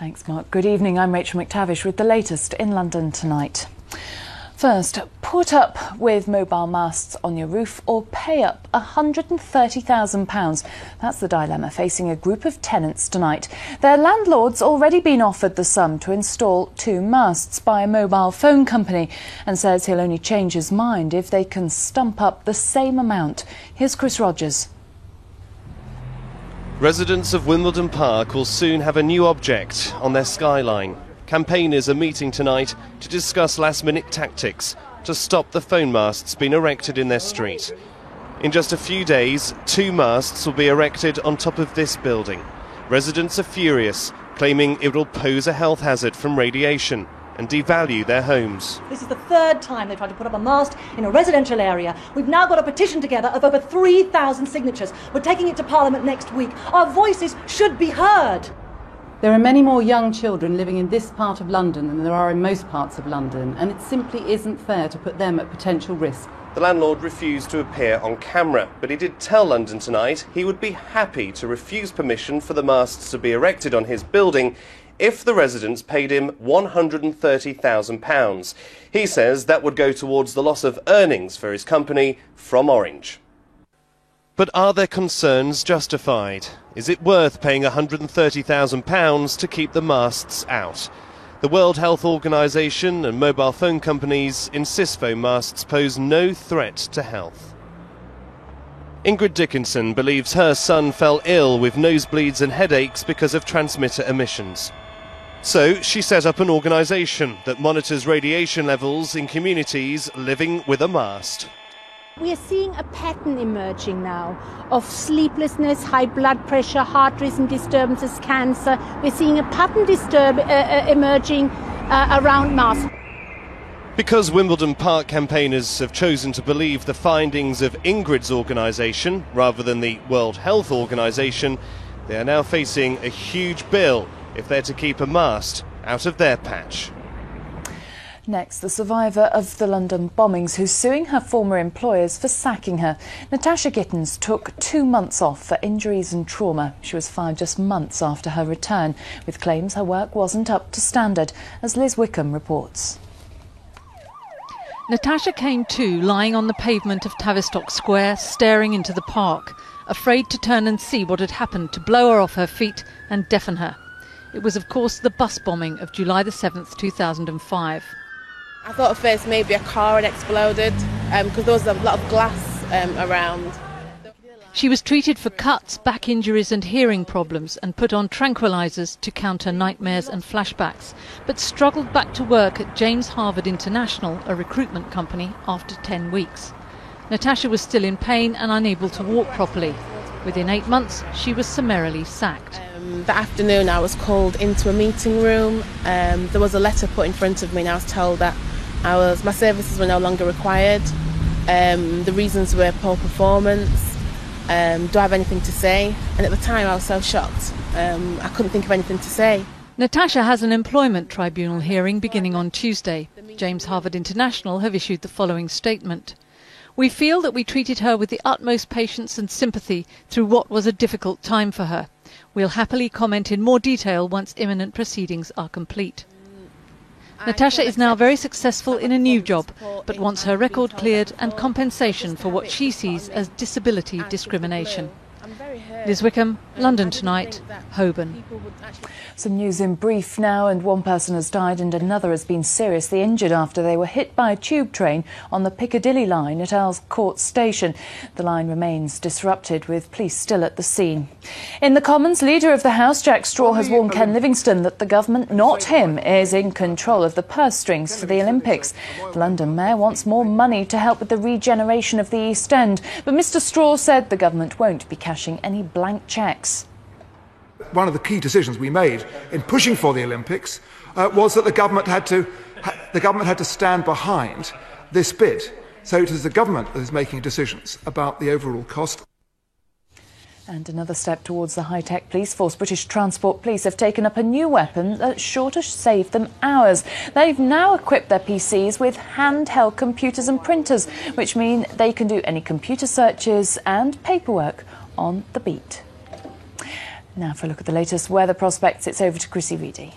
Thanks, Mark. Good evening. I'm Rachel McTavish with the latest in London tonight. First, put up with mobile masts on your roof or pay up £130,000. That's the dilemma facing a group of tenants tonight. Their landlord's already been offered the sum to install 2 masts by a mobile phone company and says he'll only change his mind if they can stump up the same amount. Here's Chris Rogers. Residents of Wimbledon Park will soon have a new object on their skyline. Campaigners are meeting tonight to discuss last-minute tactics to stop the phone masts being erected in their street. In just a few days, 2 masts will be erected on top of this building. Residents are furious, claiming it will pose a health hazard from radiation and devalue their homes. This is the 3rd time they've tried to put up a mast in a residential area. We've now got a petition together of over 3,000 signatures. We're taking it to Parliament next week. Our voices should be heard. There are many more young children living in this part of London than there are in most parts of London, and it simply isn't fair to put them at potential risk. The landlord refused to appear on camera, but he did tell London Tonight he would be happy to refuse permission for the masts to be erected on his building if the residents paid him £130,000. He says that would go towards the loss of earnings for his company from Orange. But are their concerns justified? Is it worth paying £130,000 to keep the masts out? The World Health Organization and mobile phone companies insist phone masts pose no threat to health. Ingrid Dickinson believes her son fell ill with nosebleeds and headaches because of transmitter emissions. So she set up an organisation that monitors radiation levels in communities living with a mast. We are seeing a pattern emerging now of sleeplessness, high blood pressure, heart rhythm disturbances, cancer. We're seeing a pattern emerging around masts. Because Wimbledon Park campaigners have chosen to believe the findings of Ingrid's organisation rather than the World Health Organization, they are now facing a huge bill if they're to keep a mast out of their patch. Next, the survivor of the London bombings who's suing her former employers for sacking her. Natasha Gittins took 2 months off for injuries and trauma. She was fired just months after her return, with claims her work wasn't up to standard, as Liz Wickham reports. Natasha came to lying on the pavement of Tavistock Square, staring into the park, afraid to turn and see what had happened to blow her off her feet and deafen her. It was, of course, the bus bombing of July the 7th, 2005. I thought at first maybe a car had exploded because there was a lot of glass around. She was treated for cuts, back injuries and hearing problems and put on tranquilizers to counter nightmares and flashbacks, but struggled back to work at James Harvard International, a recruitment company, after 10 weeks. Natasha was still in pain and unable to walk properly. Within 8 months, she was summarily sacked. That afternoon I was called into a meeting room. There was a letter put in front of me and I was told that my services were no longer required. The reasons were poor performance. Do I have anything to say? And at the time I was so shocked, I couldn't think of anything to say. Natasha has an employment tribunal hearing beginning on Tuesday. James Harvard International have issued the following statement. We feel that we treated her with the utmost patience and sympathy through what was a difficult time for her. We'll happily comment in more detail once imminent proceedings are complete. Natasha is now very successful in a new job, but wants her record cleared and compensation for what she sees as disability discrimination. Liz Wickham, London Tonight, Holborn. Some news in brief now, and one person has died and another has been seriously injured after they were hit by a tube train on the Piccadilly line at Earls Court Station. The line remains disrupted, with police still at the scene. In the Commons, Leader of the House Jack Straw has warned Ken Livingstone that the government, not him, is in control of the purse strings for the Olympics. The London Mayor wants more money to help with the regeneration of the East End, but Mr Straw said the government won't be cashing any blank cheques. One of the key decisions we made in pushing for the Olympics was that the government had to stand behind this bid. So it is the government that is making decisions about the overall cost. And another step towards the high-tech police force. British Transport Police have taken up a new weapon that's sure to save them hours. They've now equipped their PCs with handheld computers and printers, which mean they can do any computer searches and paperwork on the beat. Now for a look at the latest weather prospects, it's over to Chrissy Reedy.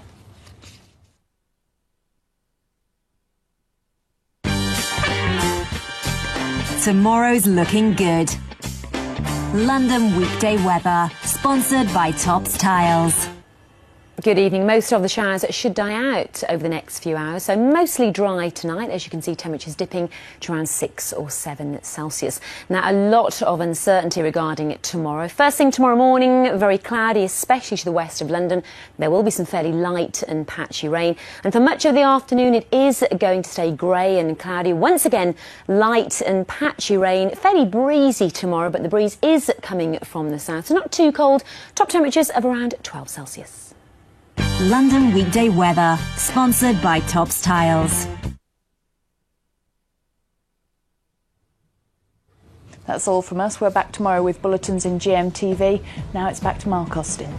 Tomorrow's looking good. London weekday weather, sponsored by Topps Tiles. Good evening. Most of the showers should die out over the next few hours, so mostly dry tonight. As you can see, temperatures dipping to around 6 or 7 Celsius. Now, a lot of uncertainty regarding it tomorrow. First thing tomorrow morning, very cloudy, especially to the west of London. There will be some fairly light and patchy rain. And for much of the afternoon, it is going to stay grey and cloudy. Once again, light and patchy rain. Fairly breezy tomorrow, but the breeze is coming from the south, so not too cold. Top temperatures of around 12 Celsius. London weekday weather, sponsored by Topps Tiles. That's all from us. We're back tomorrow with bulletins in GMTV. Now it's back to Mark Austin.